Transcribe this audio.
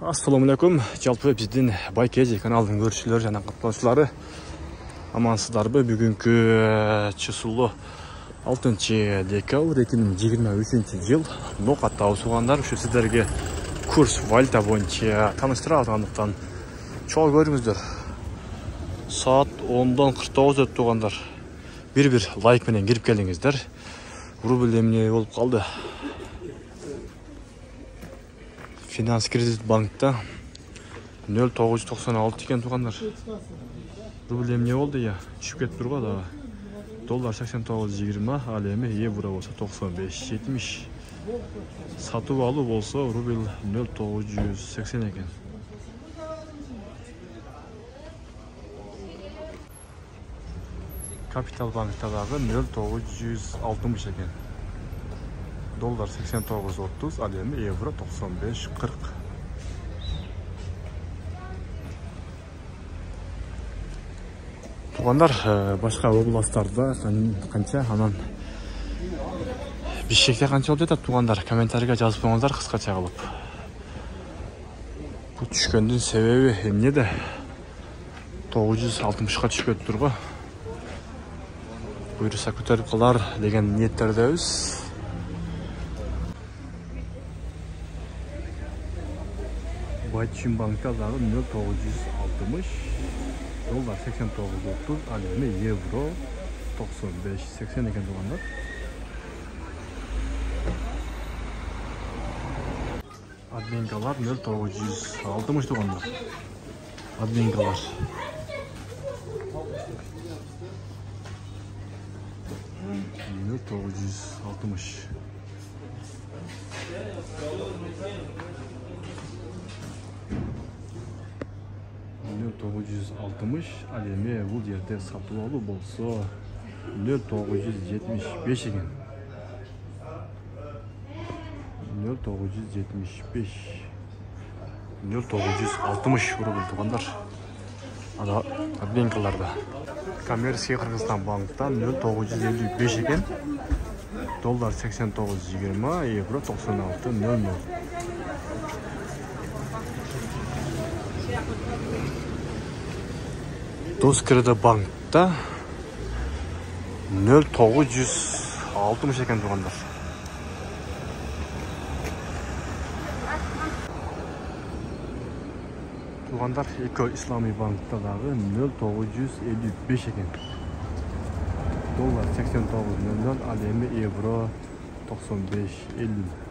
Assalamu алейкум. Жалпы биздин Байкежи каналдын көрүүчүлөрү жана каттануучулары амансыздарбы? Бүгүнкү чысылуу 6-декабрь 2023-жыл. Нокатта угандар ушу сиздерге курс валюта боюнча тааныштыра алгандыктан чоң көрүңүздөр. Саат 10-дан 49 өттү угандар. Бир лайк менен кирип келиңиздер. Рубль эмне болуп калды? Finans Kredit Bank'ta 0,996 ekan tuğanlar. Rubl emne oldu ya? Düşüp ketip durga da. Dolar 89.20, al emi euro bolsa 95.70. Satıp alуу bolsa rubl 0,980 ekan. Kapital Bank'ta dagı 0,960 ekan. Dolar 89.30, al emi euro 95.40. Тугандар, башка областтарда канча, анан Бишкекте канча болуп жатат тугандар? Комментарийге жазып коюңуздар кыскача кылып. Бул түшкөндүн себеби эмнеде? 960га түшүп кетиптир го. Буюрса көтөрүп калар деген ниеттердебиз. Байчин банкта дагы 0,960, доллар 89.30, ал эми евро 95.80 экен тугандар. Админкалар 0,960 тугандар. Админкалар. Ал эми бул жерде сатып алуу болсо 0,975 экен. 0,975, 0,960 рубль тугандар. Ада админкаларда. Коммерция Кыргызстан банктан 0,955 экен. Доллар 89.20, евро 96.00. Доскреда банкта 0,960 ekan tuganlar. Tuganlar Eko İslami bankta dagı 0,955 ekan. Dolar 89.00, al emi euro 95.50.